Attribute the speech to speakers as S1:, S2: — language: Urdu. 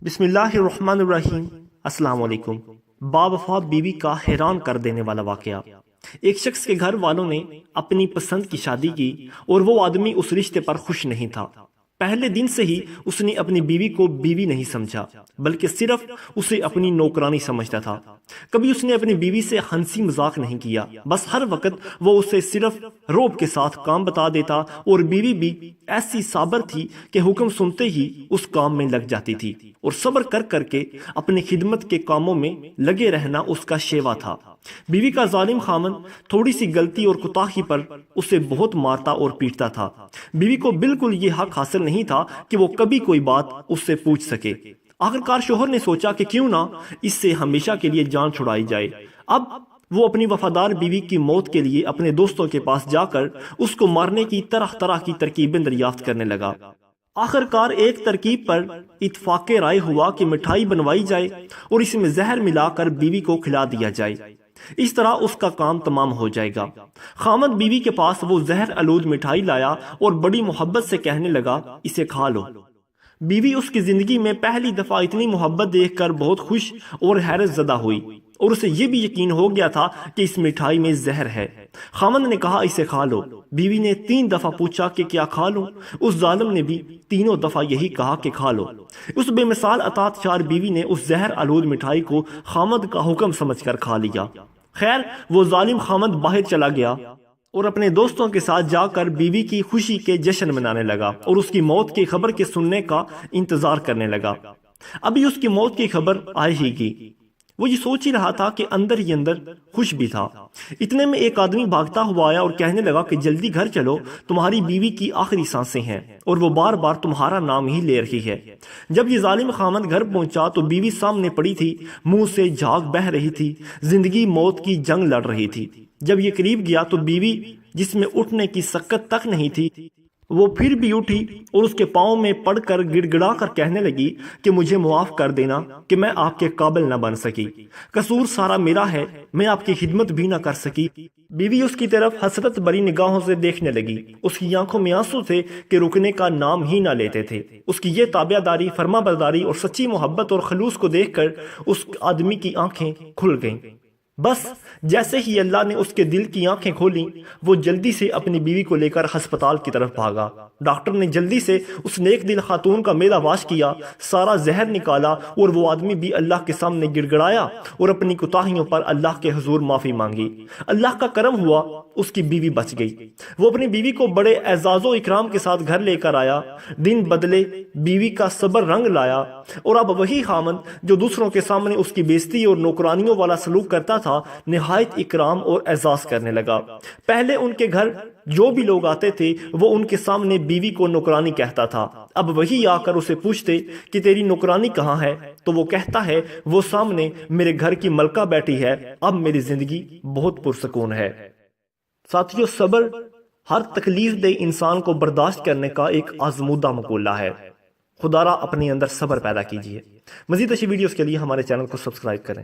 S1: بسم اللہ الرحمن الرحیم۔ السلام علیکم۔ باوفا بیوی کا حیران کر دینے والا واقعہ۔ ایک شخص کے گھر والوں نے اپنی پسند کی شادی کی اور وہ آدمی اس رشتے پر خوش نہیں تھا۔ پہلے دن سے ہی اس نے اپنی بیوی کو بیوی نہیں سمجھا بلکہ صرف اسے اپنی نوکرانی سمجھتا تھا۔ کبھی اس نے اپنی بیوی سے ہنسی مذاق نہیں کیا، بس ہر وقت وہ اسے صرف روب کے ساتھ کام بتا دیتا اور بیوی بھی ایسی صابر تھی کہ حکم سنتے ہی اس کام میں لگ جاتی تھی اور صبر کر کر کے اپنی خدمت کے کاموں میں لگے رہنا اس کا شیوا تھا۔ بیوی کا ظالم خامن تھوڑی سی غلطی اور کوتاہی پر اسے بہت مارتا اور پیٹتا تھا۔ بیوی کو بالکل یہ حق حاصل نہیں تھا کہ وہ کبھی کوئی بات اس سے پوچھ سکے۔ آخرکار شوہر نے سوچا کہ کیوں نہ اس سے ہمیشہ کے لیے جان چھڑائی جائے۔ اب وہ اپنی وفادار بیوی کی موت کے لیے اپنے دوستوں کے پاس جا کر اس کو مارنے کی طرح طرح کی ترکیبیں دریافت کرنے لگا۔ آخرکار ایک ترکیب پر اتفاق رائے ہوا کہ مٹھائی بنوائی جائے اور اس میں زہر ملا کر بیوی کو کھلا دیا جائے، اس طرح اس کا کام تمام ہو جائے گا۔ خامد بیوی کے پاس وہ زہر آلود مٹھائی لایا اور بڑی محبت سے کہنے لگا، اسے کھا لو۔ بیوی اس کی زندگی میں پہلی دفعہ اتنی محبت دیکھ کر بہت خوش اور حیرت زدہ ہوئی اور اسے یہ بھی یقین ہو گیا تھا کہ اس مٹھائی میں زہر ہے۔ خامد نے کہا، اسے کھا لو۔ بیوی نے 3 دفعہ پوچھا کہ کیا کھا لوں؟ اس ظالم نے بھی 3 دفعہ یہی کہا کہ کھا لو۔ اس بے مثال اطاعت شار بیوی نے اس زہر آلود مٹھائی کو خامد کا حکم سمجھ کر کھا لیا۔ خیر، وہ ظالم خامد باہر چلا گیا اور اپنے دوستوں کے ساتھ جا کر بیوی کی خوشی کے جشن منانے لگا اور اس کی موت کی خبر کے سننے کا انتظار کرنے لگا۔ ابھی اس کی موت کی خبر آئے ہی گی، وہ یہ سوچ ہی رہا تھا کہ اندر ہی اندر خوش بھی تھا۔ اتنے میں ایک آدمی بھاگتا ہوا آیا اور کہنے لگا کہ جلدی گھر چلو، تمہاری بیوی کی آخری سانسیں ہیں اور وہ بار بار تمہارا نام ہی لے رہی ہے۔ جب یہ ظالم خامد گھر پہنچا تو بیوی سامنے پڑی تھی، منہ سے جھاگ بہہ رہی تھی، زندگی موت کی جنگ لڑ رہی تھی۔ جب یہ قریب گیا تو بیوی، جس میں اٹھنے کی سکت تک نہیں تھی، وہ پھر بھی اٹھی اور اس کے پاؤں میں پڑ کر گڑ گڑا کر کہنے لگی کہ مجھے معاف کر دینا کہ میں آپ کے قابل نہ بن سکی، قصور سارا میرا ہے، میں آپ کی خدمت بھی نہ کر سکی۔ بیوی اس کی طرف حسرت بری نگاہوں سے دیکھنے لگی، اس کی آنکھوں میں آنسو تھے کہ رکنے کا نام ہی نہ لیتے تھے۔ اس کی یہ تابع داری، فرما برداری اور سچی محبت اور خلوص کو دیکھ کر اس آدمی کی آنکھیں کھل گئیں۔ بس جیسے ہی اللہ نے اس کے دل کی آنکھیں کھولیں، وہ جلدی سے اپنی بیوی کو لے کر ہسپتال کی طرف بھاگا۔ ڈاکٹر نے جلدی سے اس نیک دل خاتون کا معدہ واش کیا، سارا زہر نکالا اور وہ آدمی بھی اللہ کے سامنے گڑ گڑایا اور اپنی کوتاہیوں پر اللہ کے حضور معافی مانگی۔ اللہ کا کرم ہوا، اس کی بیوی بچ گئی۔ وہ اپنی بیوی کو بڑے اعزاز و اکرام کے ساتھ گھر لے کر آیا۔ دن بدلے، بیوی کا صبر رنگ لایا اور اب وہی خامد جو دوسروں کے سامنے اس کی بےزتی اور نوکرانیوں والا سلوک کرتا تھا، نہایت اکرام اور اعزاز کرنے لگا۔ پہلے ان کے گھر جو بھی لوگ آتے تھے وہ ان کے سامنے بیوی کو نوکرانی کہتا تھا، اب وہی آ کر اسے پوچھتے کہ تیری نوکرانی کہاں ہے تو وہ کہتا ہے وہ سامنے میرے گھر کی ملکہ بیٹھی ہے، اب میری زندگی بہت پرسکون ہے۔ ساتھیو، صبر ہر تکلیف دہ انسان کو برداشت کرنے کا ایک آزمودہ مقولہ ہے۔ خدا را اپنے اندر صبر پیدا کیجیے۔ مزید اچھی ویڈیوز کے لیے ہمارے چینل کو سبسکرائب کریں۔